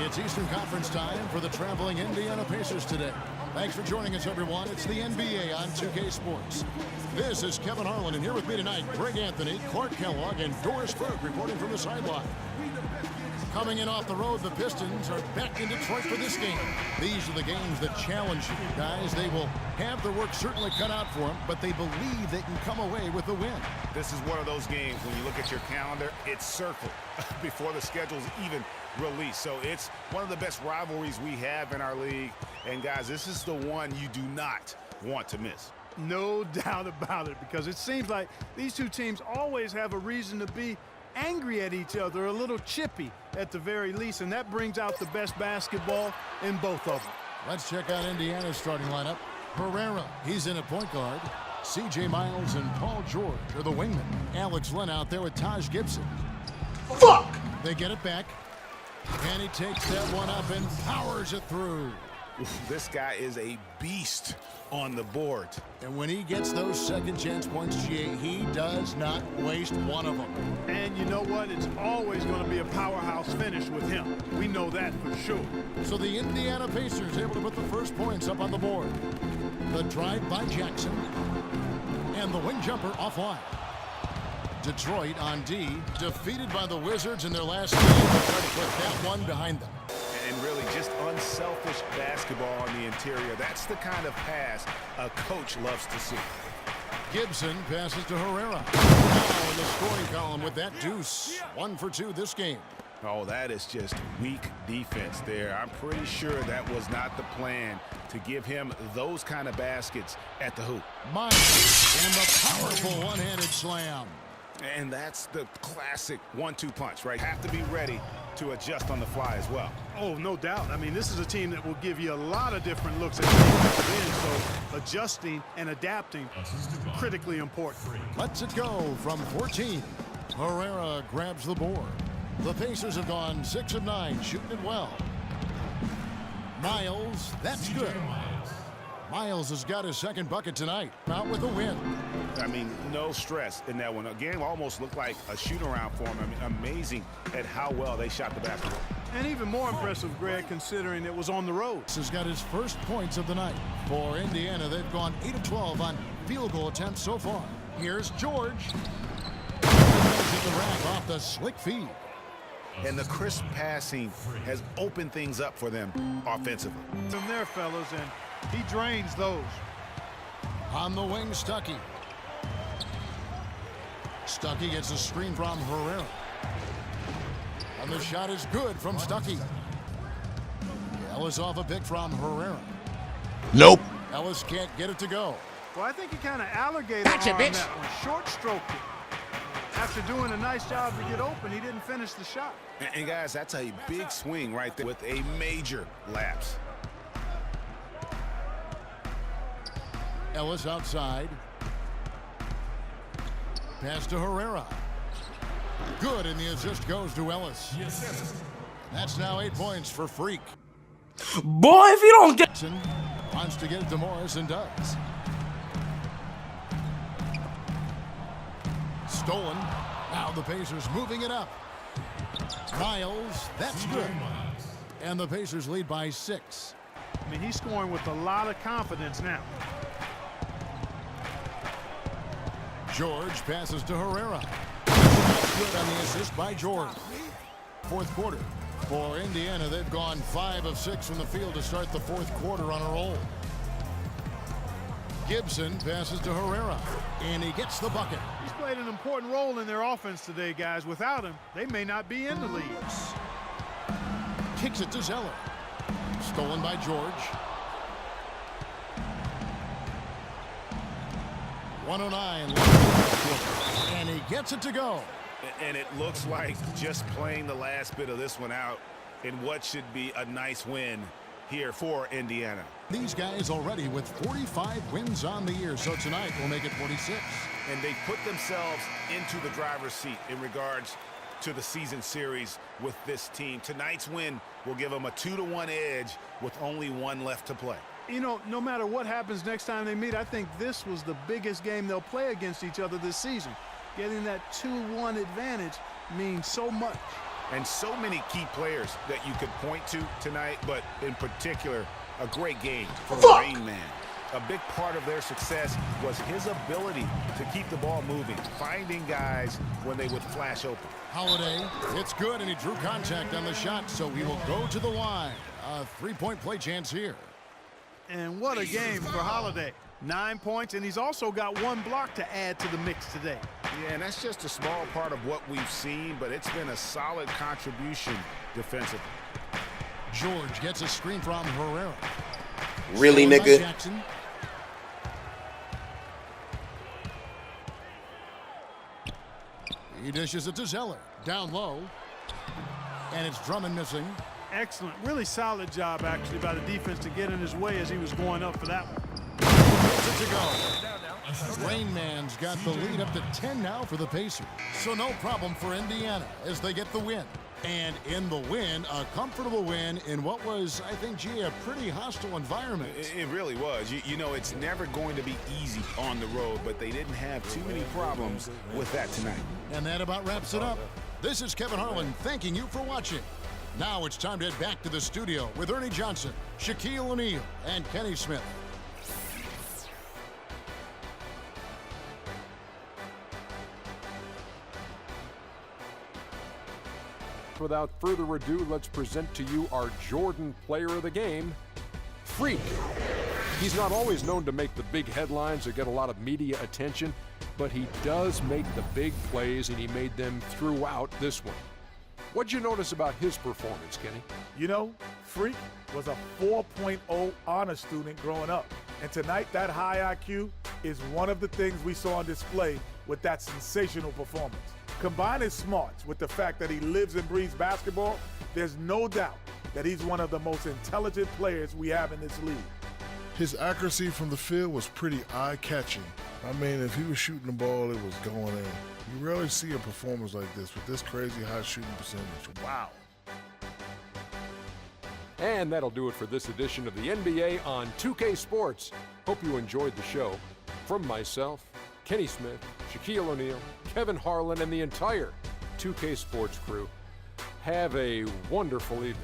It's Eastern Conference time for the traveling Indiana Pacers today. Thanks for joining us, everyone. It's the NBA on 2K Sports. This is Kevin Harlan, and here with me tonight, Greg Anthony, Clark Kellogg, and Doris Berg reporting from the sideline. Coming in off the road, the Pistons are back in Detroit for this game. These are the games that challenge you, guys. They will have their work certainly cut out for them, but they believe they can come away with a win. This is one of those games when you look at your calendar, it's circled before the schedule's even released. So it's one of the best rivalries we have in our league. And guys, this is the one you do not want to miss. No doubt about it, because it seems like these two teams always have a reason to be angry at each other, a little chippy at the very least, and that brings out the best basketball in both of them. Let's check out Indiana's starting lineup. Herrera, he's in at point guard. C.J. Miles and Paul George are the wingmen. Alex Len out there with Taj Gibson. Fuck! They get it back, and he takes that one up and powers it through. This guy is a beast on the board. And when he gets those second chance points, GA, he does not waste one of them. And you know what? It's always going to be a powerhouse finish with him. We know that for sure. So the Indiana Pacers able to put the first points up on the board. The drive by Jackson. And the wing jumper offline. Detroit on D, defeated by the Wizards in their last game. They try to put that one behind them. And really just unselfish basketball on the interior. That's the kind of pass a coach loves to see. Gibson passes to Herrera. Now in the scoring column with that deuce. 1 for 2 this game. Oh, that is just weak defense there. I'm pretty sure that was not the plan to give him those kind of baskets at the hoop. Miles and the powerful one-handed slam. And that's the classic 1-2 punch, right? Have to be ready to adjust on the fly as well. Oh, no doubt. I mean, this is a team that will give you a lot of different looks at the defensive end, so adjusting and adapting critically important. Lets it go from 14. Herrera grabs the board. The Pacers have gone 6 of 9, shooting it well. Miles, that's good. Miles has got his second bucket tonight, out with a win. I mean, no stress in that one. The game almost looked like a shoot-around for him. I mean, amazing at how well they shot the basketball. And even more impressive, Greg, considering it was on the road. This has got his first points of the night. For Indiana, they've gone 8 of 12 on field goal attempts so far. Here's George. Hit the rack off the slick feed. And the crisp passing has opened things up for them offensively. From there, fellas, and he drains those. On the wing, Stuckey. Stuckey gets a screen from Herrera. And the shot is good from Stuckey. Ellis off a pick from Herrera. Nope. Ellis can't get it to go. Well, I think he kind of alligator on that one. Short stroked it. After doing a nice job to get open, he didn't finish the shot. And guys, that's a big swing right there with a major lapse. Ellis outside. Pass to Herrera. Good, and the assist goes to Ellis. That's now 8 points for Freak. Boy, if you don't get... Wants to get it to Morris and does. Stolen. Now the Pacers moving it up. Miles, that's good. And the Pacers lead by 6. I mean, he's scoring with a lot of confidence now. George passes to Herrera. That's good on the assist by George. Fourth quarter. For Indiana, they've gone 5 of 6 from the field to start the fourth quarter on a roll. Gibson passes to Herrera, and he gets the bucket. He's played an important role in their offense today, guys. Without him, they may not be in the league. Kicks it to Zeller. Stolen by George. 109. And he gets it to go. And it looks like just playing the last bit of this one out in what should be a nice win here for Indiana. These guys already with 45 wins on the year, so tonight will make it 46. And they put themselves into the driver's seat in regards to the season series with this team. Tonight's win will give them a 2-1 edge with only 1 left to play. You know, no matter what happens next time they meet, I think this was the biggest game they'll play against each other this season. Getting that 2-1 advantage means so much. And so many key players that you could point to tonight, but in particular, a great game for the Rain Man. A big part of their success was his ability to keep the ball moving, finding guys when they would flash open. Holiday, it's good, and he drew contact on the shot, so he will go to the line. A three-point play chance here. And what a game for Holiday. 9 points, and he's also got 1 block to add to the mix today. Yeah, and that's just a small part of what we've seen, but it's been a solid contribution defensively. George gets a screen from Herrera. Really, Stolen by nigga? Jackson. He dishes it to Zeller. Down low. And it's Drummond missing. Excellent. Really solid job, actually, by the defense to get in his way as he was going up for that one. Gets it to go. Rain Man's got the lead up to 10 now for the Pacers. So no problem for Indiana as they get the win. And in the win, a comfortable win in what was, I think, gee, a pretty hostile environment. It really was. You know, it's never going to be easy on the road, but they didn't have too many problems with that tonight. And that about wraps it up. This is Kevin Harlan thanking you for watching. Now it's time to head back to the studio with Ernie Johnson, Shaquille O'Neal, and Kenny Smith. Without further ado, let's present to you our Jordan Player of the Game, Freak. He's not always known to make the big headlines or get a lot of media attention, but he does make the big plays, and he made them throughout this one. What'd you notice about his performance, Kenny? You know, Freak was a 4.0 honor student growing up. And tonight, that high IQ is one of the things we saw on display with that sensational performance. Combine his smarts with the fact that he lives and breathes basketball, there's no doubt that he's one of the most intelligent players we have in this league. His accuracy from the field was pretty eye-catching. I mean, if he was shooting the ball, it was going in. You rarely see a performance like this with this crazy high shooting percentage. Wow. And that'll do it for this edition of the NBA on 2K Sports. Hope you enjoyed the show. From myself, Kenny Smith, Shaquille O'Neal, Kevin Harlan, and the entire 2K Sports crew, have a wonderful evening.